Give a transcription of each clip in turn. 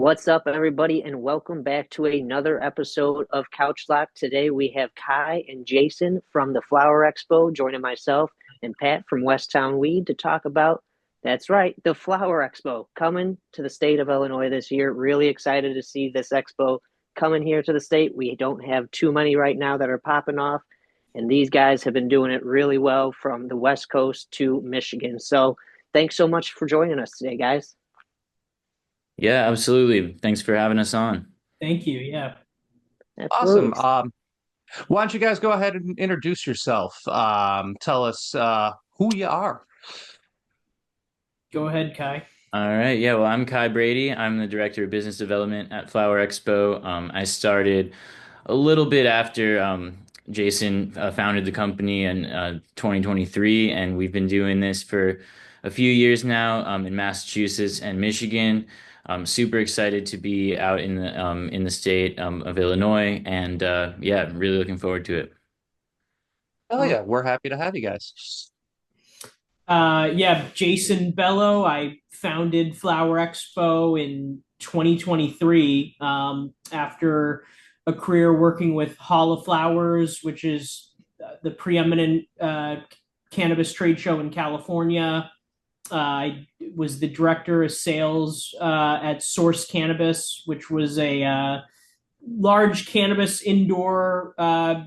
What's up, everybody, and welcome back to another episode of Couch Lock. Today we have Kai and Jason from the Flower Expo joining myself and Pat from Westtown Weed to talk about, that's right, the Flower Expo coming to the state of Illinois this year. Really excited to see this expo coming here to the state. We don't have too many right now that are popping off, and these guys have been doing it really well from the West Coast to Michigan. So thanks so much for joining us today, guys. Yeah, absolutely. Thanks for having us on. Thank you. Yeah. Absolutely. Awesome. Why don't you guys go ahead and introduce yourself? Tell us who you are. Go ahead, Kai. All right. Yeah, well, I'm Kai Brady. I'm the Director of Business Development at Flower Expo. I started a little bit after Jason founded the company in 2023, and we've been doing this for a few years now in Massachusetts and Michigan. I'm super excited to be out in the state of Illinois, and yeah, really looking forward to it. Oh yeah, we're happy to have you guys. Yeah, Jason Bello. I founded Flower Expo in 2023 after a career working with Hall of Flowers, which is the preeminent cannabis trade show in California. I was the director of sales at Source Cannabis, which was a large cannabis indoor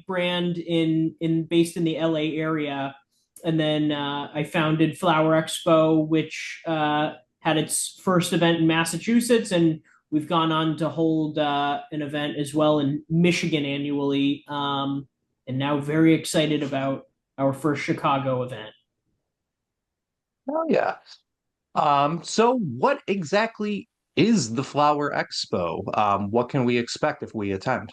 brand based in the LA area. And then I founded Flower Expo, which had its first event in Massachusetts, and we've gone on to hold an event as well in Michigan annually, and now very excited about our first Chicago event. Oh yeah. So what exactly is the Flower Expo? What can we expect if we attend?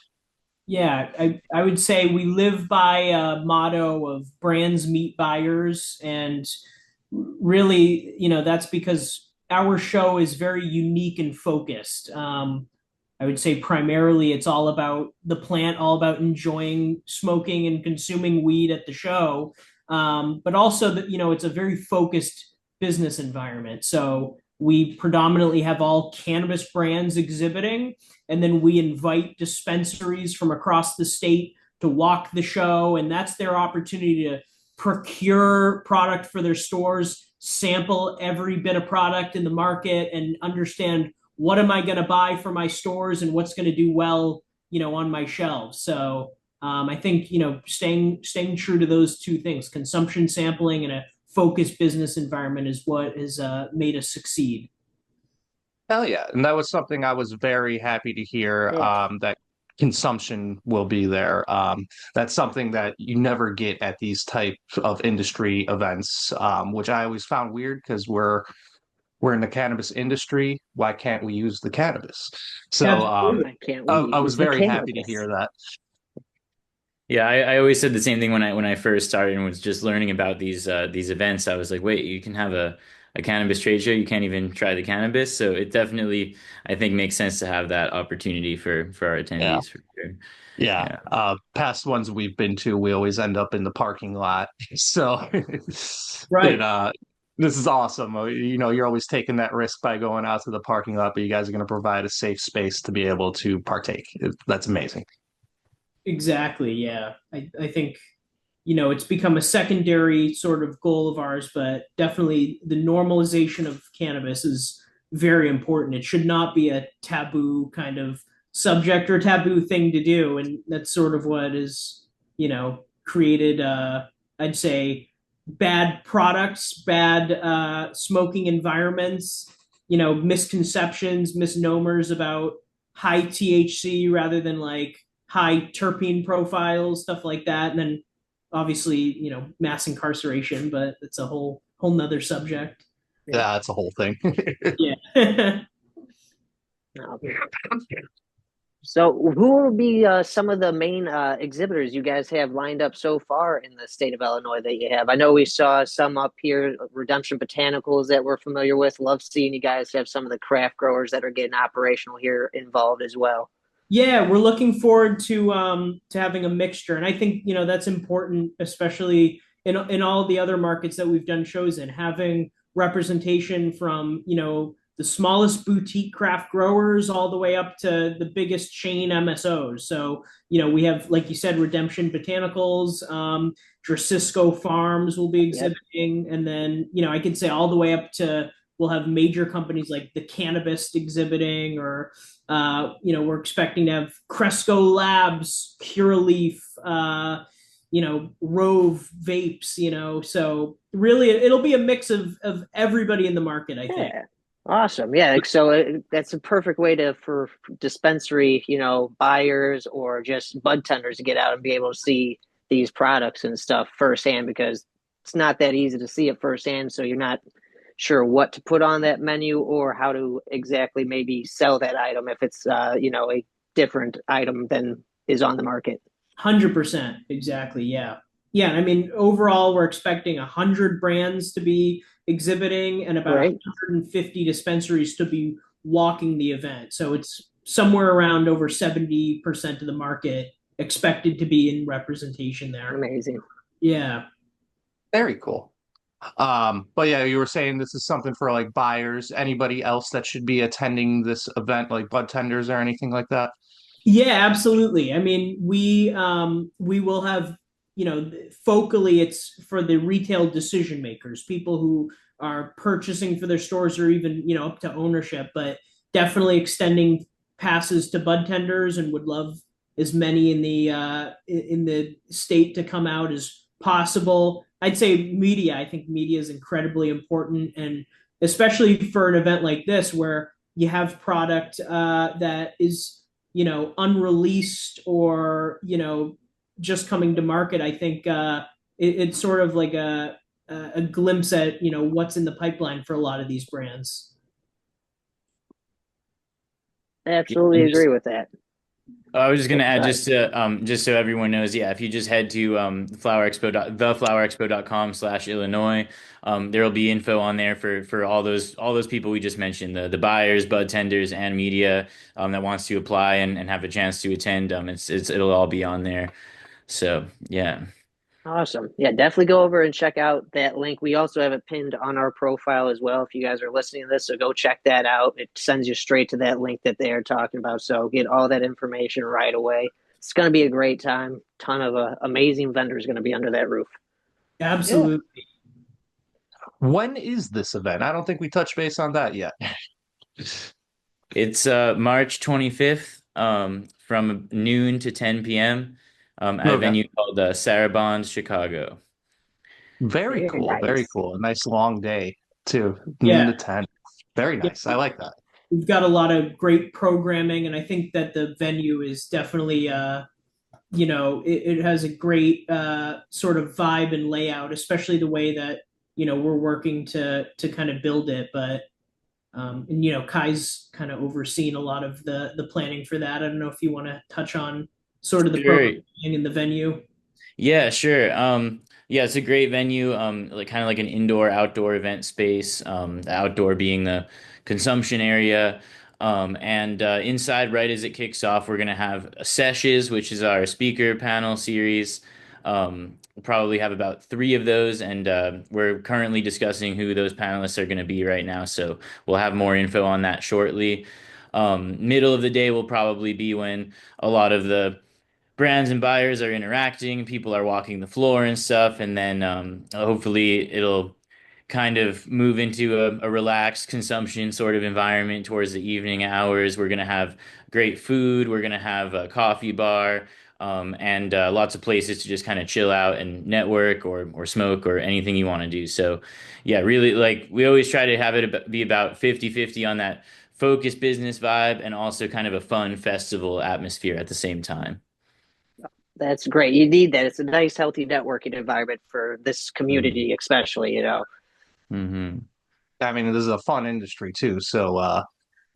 Yeah, I would say we live by a motto of brands meet buyers. And really, that's because our show is very unique and focused. I would say primarily it's all about the plant, all about enjoying smoking and consuming weed at the show. But also that, it's a very focused business environment. So we predominantly have all cannabis brands exhibiting, and then we invite dispensaries from across the state to walk the show, and that's their opportunity to procure product for their stores, sample every bit of product in the market, and understand what am I going to buy for my stores and what's going to do well, on my shelves. So I think staying true to those two things, consumption sampling and a focused business environment, is what has made us succeed. Hell yeah. And that was something I was very happy to hear, Yeah. that consumption will be there. That's something that you never get at these type of industry events, which I always found weird because we're in the cannabis industry. Why can't we use the cannabis? So Absolutely. Why can't I we was use the very happy to cannabis? hear that. Yeah, I always said the same thing when I first started and was just learning about these events. I was like, wait, you can have a cannabis trade show, you can't even try the cannabis. So it definitely, I think, makes sense to have that opportunity for our Yeah. attendees for sure. Yeah. Yeah. Past ones we've been to, we always end up in the parking lot. So it Right. this is awesome. You're always taking that risk by going out to the parking lot, but you guys are going to provide a safe space to be able to partake. That's amazing. Exactly. Yeah. I think, it's become a secondary sort of goal of ours, but definitely the normalization of cannabis is very important. It should not be a taboo kind of subject or taboo thing to do. And that's sort of what is, created, I'd say, bad products, bad smoking environments, misconceptions, misnomers about high THC rather than like high terpene profiles, stuff like that. And then obviously, mass incarceration, but it's a whole nother subject. Yeah. Yeah, that's a whole thing. Yeah. No. So, who will be some of the main exhibitors you guys have lined up so far in the state of Illinois that you have? I know we saw some up here, Redemption Botanicals, that we're familiar with. Love seeing you guys have some of the craft growers that are getting operational here involved as well. Yeah, we're looking forward to having a mixture, and I think that's important, especially in all the other markets that we've done shows in, having representation from the smallest boutique craft growers all the way up to the biggest chain MSOs. So, we have, like you said, Redemption Botanicals, Dracisco Farms will be Yep. exhibiting. And then, I could say all the way up to, we'll have major companies like the Cannabis exhibiting, or, we're expecting to have Cresco Labs, Curaleaf, Rove vapes, so really it'll be a mix of everybody in the market, I think. Yeah. Awesome. Yeah. So that's a perfect way for dispensary, buyers or just bud tenders to get out and be able to see these products and stuff firsthand, because it's not that easy to see it firsthand. So you're not sure what to put on that menu or how to exactly maybe sell that item if it's, a different item than is on the market. 100%, exactly. Yeah. Yeah. I mean, overall, we're expecting 100 brands to be exhibiting and about Right. 150 dispensaries to be walking the event. So it's somewhere around over 70% of the market expected to be in representation there. Amazing. Yeah. Very cool. But yeah, you were saying this is something for like buyers. Anybody else that should be attending this event, like bud tenders or anything like that? Yeah, absolutely. I mean, we will have, focally it's for the retail decision makers, people who are purchasing for their stores or even, up to ownership, but definitely extending passes to bud tenders, and would love as many in the state to come out as possible. I'd say media. I think media is incredibly important, and especially for an event like this where you have product that is, unreleased or, just coming to market. I think it's sort of like a glimpse at, what's in the pipeline for a lot of these brands. I absolutely agree with that. I was just gonna add, Right. just so everyone knows, yeah, if you just head to theflowerexpo.com/Illinois, there'll be info on there for all those people we just mentioned, the buyers, bud tenders, and media that wants to apply and have a chance to attend. It'll all be on there. So yeah. Awesome. Yeah, definitely go over and check out that link. We also have it pinned on our profile as well if you guys are listening to this. So go check that out. It sends you straight to that link that they are talking about. So get all that information right away. It's going to be a great time. Ton of amazing vendors going to be under that roof. Absolutely. When is this event? I don't think we touched base on that yet. It's March 25th, from noon to 10 p.m. At a Okay. venue called Sarabon's Chicago. Very Very cool. Very nice. cool. A nice long day too. Noon Yeah. to 10. Very Yeah. nice. I like that. We've got a lot of great programming, and I think that the venue is definitely, it has a great sort of vibe and layout, especially the way that, we're working to kind of build it. But and Kai's kind of overseen a lot of the planning for that. I don't know if you want to touch on sort of the Sure. programming in the venue. Yeah, sure. Yeah, it's a great venue. Like kind of like an indoor outdoor event space. The outdoor being the consumption area. And inside, right as it kicks off, we're gonna have sessions, which is our speaker panel series. We'll probably have about three of those, and we're currently discussing who those panelists are gonna be right now. So we'll have more info on that shortly. Middle of the day will probably be when a lot of the brands and buyers are interacting, people are walking the floor and stuff, and then hopefully it'll kind of move into a relaxed consumption sort of environment towards the evening hours. We're gonna have great food. We're gonna have a coffee bar. And lots of places to just kind of chill out and network or smoke or anything you want to do. So, yeah, really, like we always try to have it be about 50-50 on that focused business vibe and also kind of a fun festival atmosphere at the same time. That's great. You need that. It's a nice, healthy networking environment for this Mhm. community, especially. Hmm. I mean, this is a fun industry too, so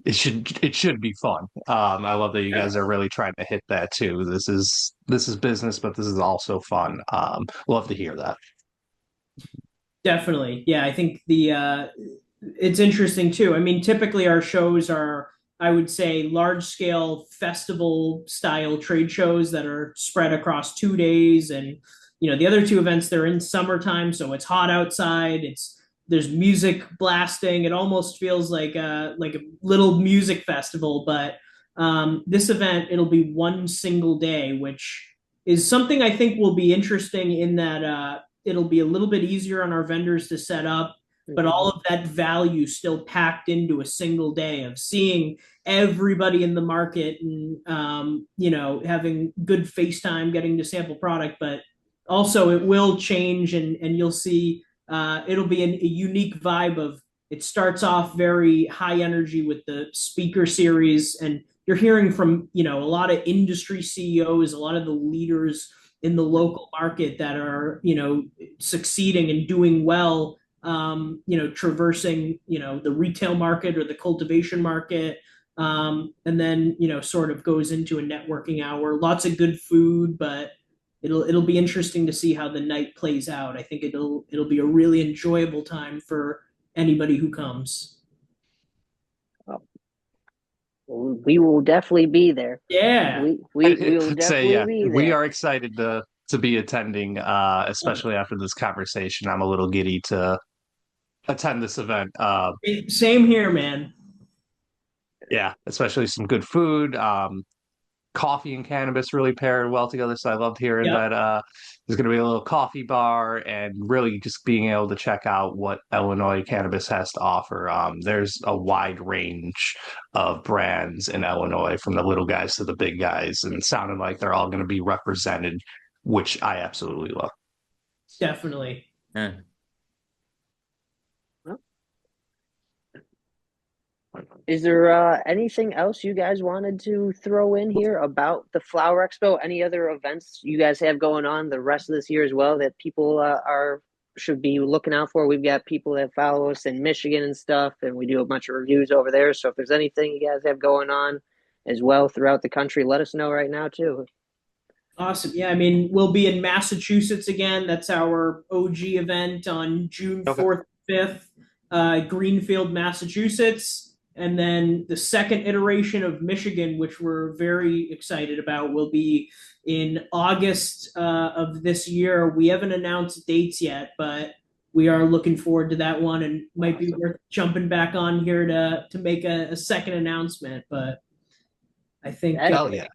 it should be fun. I love that you guys are really trying to hit that too. This is business, but this is also fun. Love to hear that. Definitely. Yeah, I think the it's interesting too. I mean, typically our shows are, I would say, large scale festival style trade shows that are spread across 2 days. And, the other two events, they're in summertime, so it's hot outside. It's there's music blasting. It almost feels like a little music festival. But this event, it'll be one single day, which is something I think will be interesting in that it'll be a little bit easier on our vendors to set up, but all Mhm. of that value still packed into a single day of seeing everybody in the market and having good FaceTime, getting to sample product. But also it will change, and you'll see it'll be a unique vibe of it starts off very high energy with the speaker series, and you're hearing from a lot of industry CEOs, a lot of the leaders in the local market that are succeeding and doing well, traversing the retail market or the cultivation market, and then sort of goes into a networking hour. Lots of good food, but it'll be interesting to see how the night plays out. I think it'll be a really enjoyable time for anybody who comes. We will definitely be there. Yeah. We will I'd say, definitely yeah, be we there. are excited to be attending, especially after this conversation. I'm a little giddy to attend this event. Same here, man. Yeah, especially some good food. Coffee and cannabis really paired well together. So I loved hearing Yep. that there's going to be a little coffee bar and really just being able to check out what Illinois cannabis has to offer. There's a wide range of brands in Illinois, from the little guys to the big guys, and it sounded like they're all going to be represented, which I absolutely love. Definitely. Yeah. Is there anything else you guys wanted to throw in here about the Flower Expo? Any other events you guys have going on the rest of this year as well that people are should be looking out for? We've got people that follow us in Michigan and stuff, and we do a bunch of reviews over there. So if there's anything you guys have going on as well throughout the country, let us know right now too. Awesome. Yeah, I mean, we'll be in Massachusetts again. That's our OG event on June Okay. 4th, 5th, Greenfield, Massachusetts. And then the second iteration of Michigan, which we're very excited about, will be in August of this year. We haven't announced dates yet, but we are looking forward to that one, and might be worth jumping back on here to make a second announcement. But I think That Hell yeah.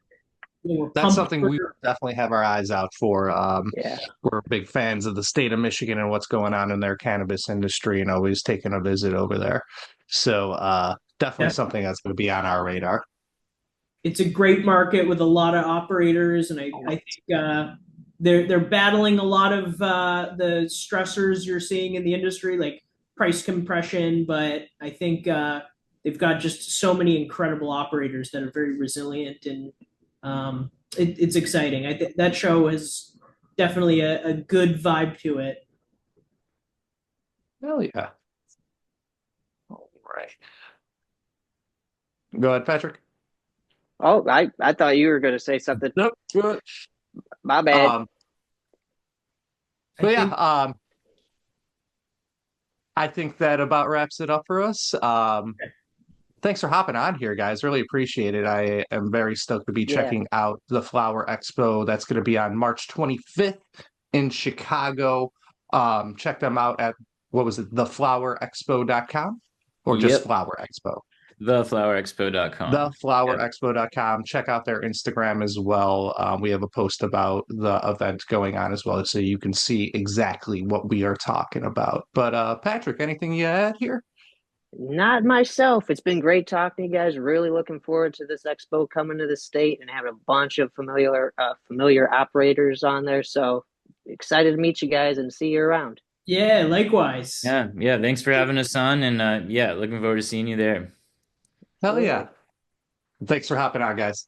we're That's pumped something we for. definitely have our eyes out for. yeah. We're big fans of the state of Michigan and what's going on in their cannabis industry, and always taking a visit over there. So definitely Yeah. something that's going to be on our radar. It's a great market with a lot of operators, and I think they're battling a lot of the stressors you're seeing in the industry, like price compression. But I think they've got just so many incredible operators that are very resilient, and it's exciting. I think that show has definitely a good vibe to it. Hell yeah. All right. Go ahead, Patrick. Oh, I thought you were going to say something. Nope. Good. My bad. But I yeah, think I think that about wraps it up for us. Thanks for hopping on here, guys. Really appreciate it. I am very stoked to be Yeah. checking out the Flower Expo. That's going to be on March 25th in Chicago. Check them out at, what was it, theflowerexpo.com or just Yep. Flower Expo? Theflowerexpo.com. Theflowerexpo.com. Check out their Instagram as well. We have a post about the event going on as well, so you can see exactly what we are talking about. But Patrick, anything you add here? Not myself. It's been great talking to you guys. Really looking forward to this expo coming to the state and having a bunch of familiar operators on there. So excited to meet you guys and see you around. yeah, likewise. Yeah. Thanks for having us on, and yeah, looking forward to seeing you there. Hell yeah. Thanks for hopping on, guys.